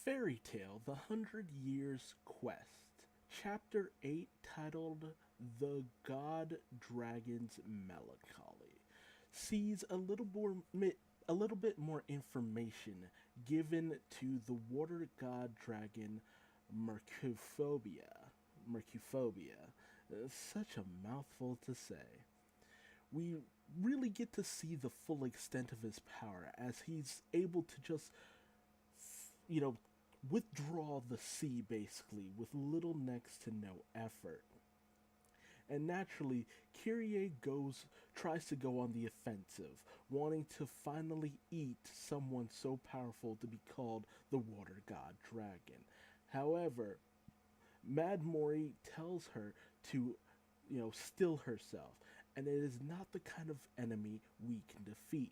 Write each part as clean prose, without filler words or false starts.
Fairy Tale The 100 Years Quest, Chapter 8, titled The God Dragon's Melancholy, sees a little bit more information given to the water god dragon Mercuphobia. Mercuphobia. Such a mouthful to say. We really get to see the full extent of his power as he's able to just, you know, withdraw the sea basically with little next to no effort. And naturally, Kyrie tries to go on the offensive, wanting to finally eat someone so powerful to be called the Water God Dragon. However, Mad Mori tells her to, still herself, and it is not the kind of enemy we can defeat.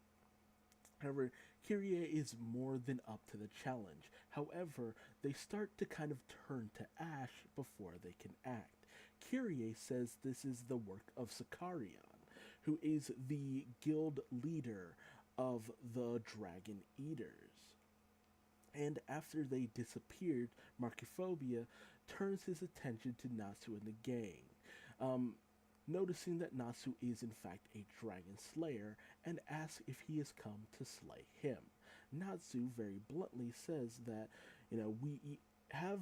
However, Kyrie is more than up to the challenge. However, they start to kind of turn to ash before they can act. Kyrie says this is the work of Sakarion, who is the guild leader of the Dragon Eaters. And after they disappeared, Marcophobia turns his attention to Natsu and the gang. Noticing that Natsu is in fact a dragon slayer and asks if he has come to slay him. Natsu very bluntly says that, we have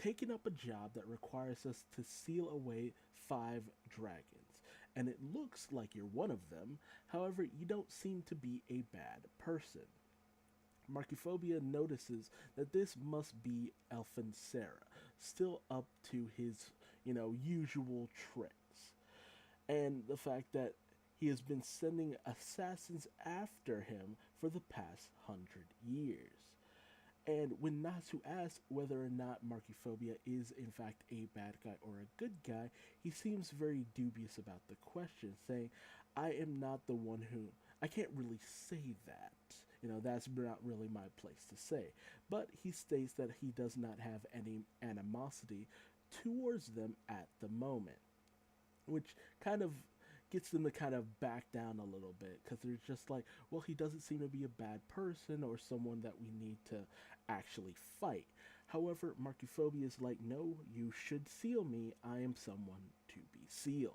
taken up a job that requires us to seal away 5 dragons, and it looks like you're one of them. However, you don't seem to be a bad person. Marcophobia notices that this must be Elfin Sarah, still up to his, usual tricks, and the fact that he has been sending assassins after him for the past 100 years. And when Natsu asks whether or not Marcophobia is in fact a bad guy or a good guy, he seems very dubious about the question, saying, I am not the one who. I can't really say that. That's not really my place to say. But he states that he does not have any animosity towards them at the moment, which kind of gets them to kind of back down a little bit because they're just like, well, he doesn't seem to be a bad person or someone that we need to actually fight. However, Marcophobia is like, no, you should seal me. I am someone to be sealed.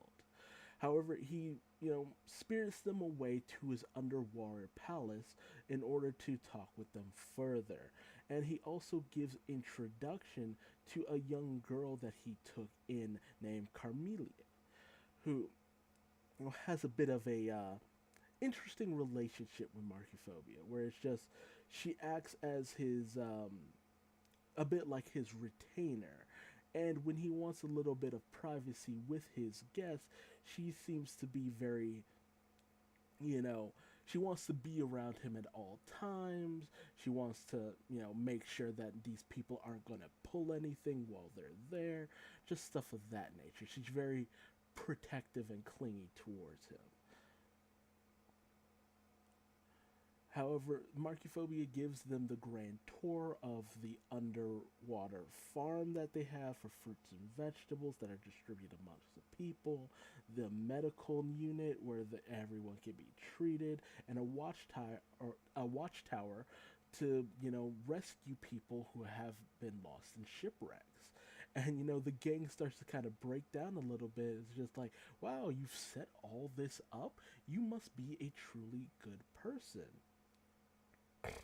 However, he, spirits them away to his underwater palace in order to talk with them further. And he also gives introduction to a young girl that he took in named Carmelia, who has a bit of a interesting relationship with Marcophobia, where it's just she acts as his a bit like his retainer. And when he wants a little bit of privacy with his guests, she seems to be very, she wants to be around him at all times. She wants to, make sure that these people aren't going to pull anything while they're there. Just stuff of that nature. She's very protective and clingy towards him. However, Marcophobia gives them the grand tour of the underwater farm that they have for fruits and vegetables that are distributed amongst the people, the medical unit where everyone can be treated, and a watchtower to, rescue people who have been lost in shipwrecks. And, the gang starts to kind of break down a little bit. It's just like, wow, you've set all this up? You must be a truly good person.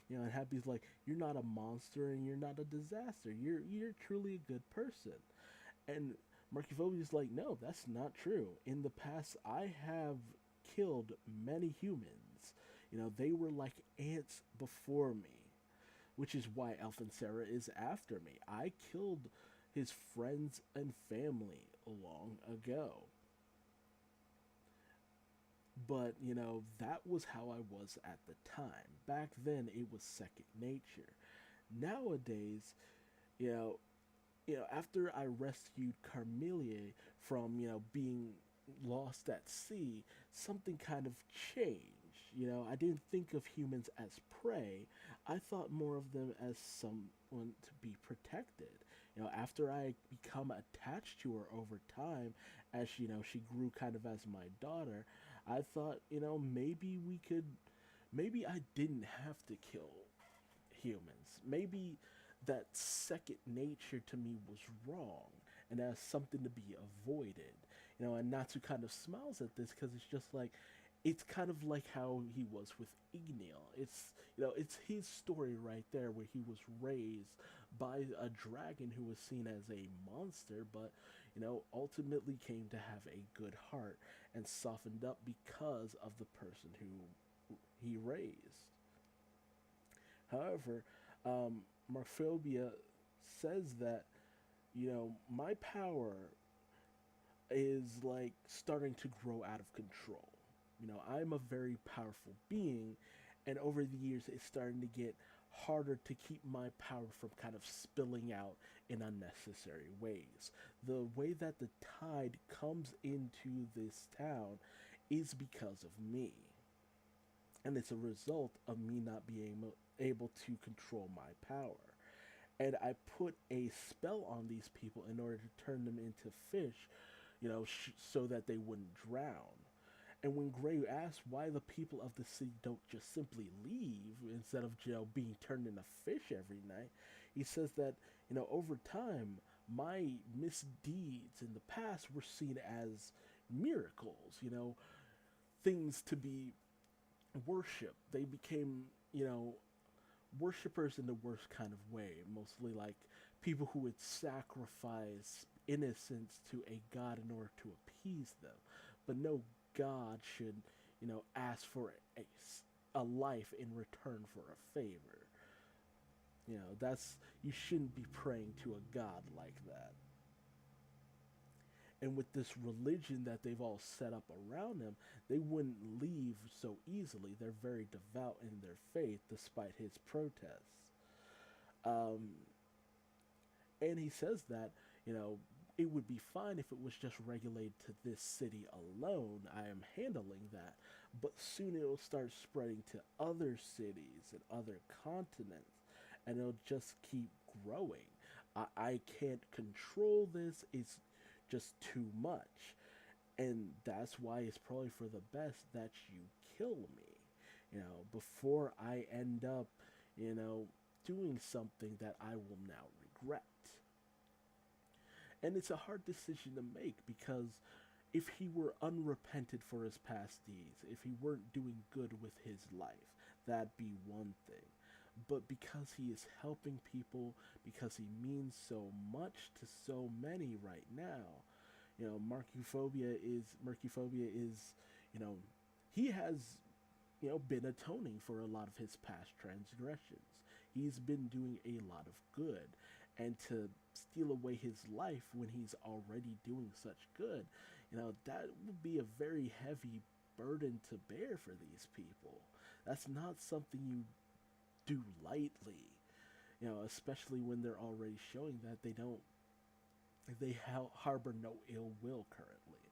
And Happy's like, you're not a monster and you're not a disaster. You're truly a good person. And Marcophobia's like, no, that's not true. In the past, I have killed many humans. They were like ants before me, which is why Elfin Sarah is after me. I killed his friends and family long ago. But, that was how I was at the time. Back then, it was second nature. Nowadays, you know, after I rescued Carmelia from, being lost at sea, something kind of changed. I didn't think of humans as prey. I thought more of them as someone to be protected. After I become attached to her over time, as she grew kind of as my daughter, I thought, maybe I didn't have to kill humans. Maybe that second nature to me was wrong, and as something to be avoided. And Natsu kind of smiles at this because it's just like, it's kind of like how he was with Ignil. It's his story right there where he was raised by a dragon who was seen as a monster, but ultimately came to have a good heart and softened up because of the person who he raised. However, Morphobia says that my power is like starting to grow out of control. I'm a very powerful being, and over the years, it's starting to get harder to keep my power from kind of spilling out in unnecessary ways. The way that the tide comes into this town is because of me, and it's a result of me not being able to control my power. And I put a spell on these people in order to turn them into fish, so that they wouldn't drown. And when Gray asks why the people of the city don't just simply leave instead of being turned into fish every night, he says that over time my misdeeds in the past were seen as miracles, things to be worshipped. They became worshippers in the worst kind of way, mostly like people who would sacrifice innocence to a god in order to appease them. But no god should, ask for a life in return for a favor. You shouldn't be praying to a god like that. And with this religion that they've all set up around him, they wouldn't leave so easily. They're very devout in their faith despite his protests. Um, and he says that, it would be fine if it was just regulated to this city alone. I am handling that. But soon it'll start spreading to other cities and other continents, and it'll just keep growing. I can't control this. It's just too much. And that's why it's probably for the best that you kill me, before I end up, doing something that I will now regret. And it's a hard decision to make because if he were unrepented for his past deeds, if he weren't doing good with his life, that'd be one thing. But because he is helping people, because he means so much to so many right now, Mercuphobia is, you know, he has, been atoning for a lot of his past transgressions. He's been doing a lot of good, and to steal away his life when he's already doing such good, that would be a very heavy burden to bear for these people. That's not something you do lightly, especially when they're already showing that they harbor no ill will currently.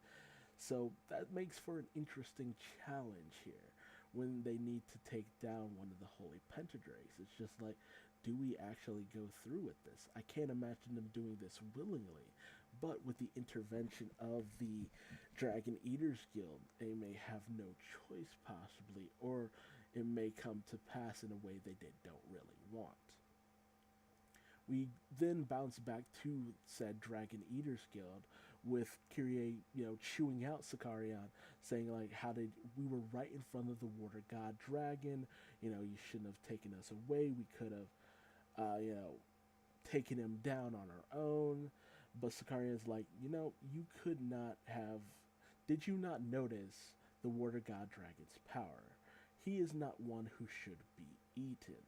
So that makes for an interesting challenge here when they need to take down one of the holy pentadrakes. It's just like, do we actually go through with this? I can't imagine them doing this willingly, but with the intervention of the Dragon Eaters Guild, they may have no choice possibly, or it may come to pass in a way they don't really want. We then bounce back to said Dragon Eaters Guild with Kyrie, chewing out Sakarian, saying like, how did we were right in front of the water god dragon, you shouldn't have taken us away. We could have, taken him down on our own. But Sakarian's like, you could not have. Did you not notice the water god dragon's power? He is not one who should be eaten.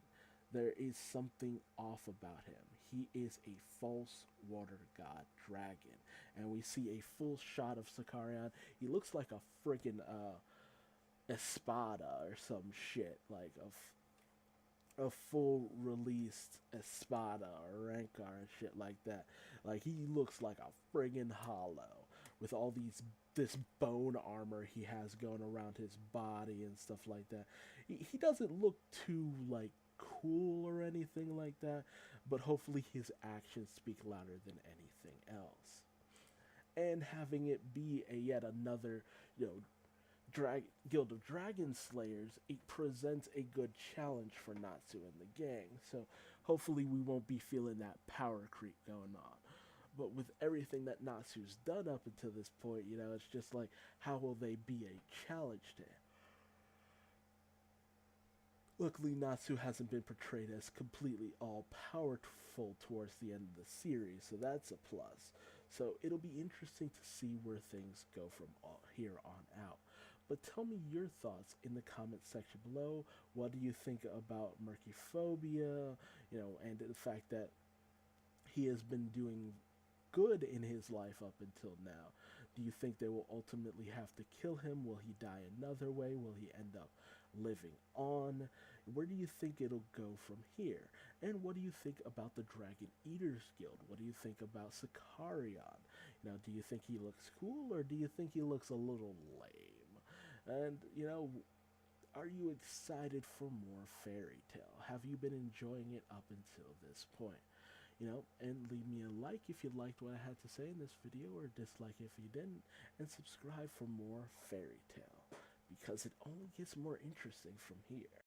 There is something off about him. He is a false water god dragon. And we see a full shot of Sakarian. He looks like a friggin' Espada or some shit. Like a full released Espada or Rankar and shit like that. Like he looks like a friggin' hollow with all this bone armor he has going around his body and stuff like that. He doesn't look too like cool or anything like that, but hopefully his actions speak louder than anything else. And having it be a yet another, Guild of Dragon Slayers, it presents a good challenge for Natsu and the gang. So hopefully we won't be feeling that power creep going on. But with everything that Natsu's done up until this point, it's just like, how will they be a challenge to him? Luckily, Natsu hasn't been portrayed as completely all powerful towards the end of the series, so that's a plus. So it'll be interesting to see where things go from here on out. But tell me your thoughts in the comment section below. What do you think about Mercophobia, and the fact that he has been doing good in his life up until now? Do you think they will ultimately have to kill him? Will he die another way? Will he end up living on? Where do you think it'll go from here? And what do you think about the Dragon Eaters Guild? What do you think about Sicarion? Do you think he looks cool, or do you think he looks a little lame? And, are you excited for more Fairy Tail? Have you been enjoying it up until this point? And leave me a like if you liked what I had to say in this video, or dislike if you didn't, and subscribe for more Fairy Tail, because it only gets more interesting from here.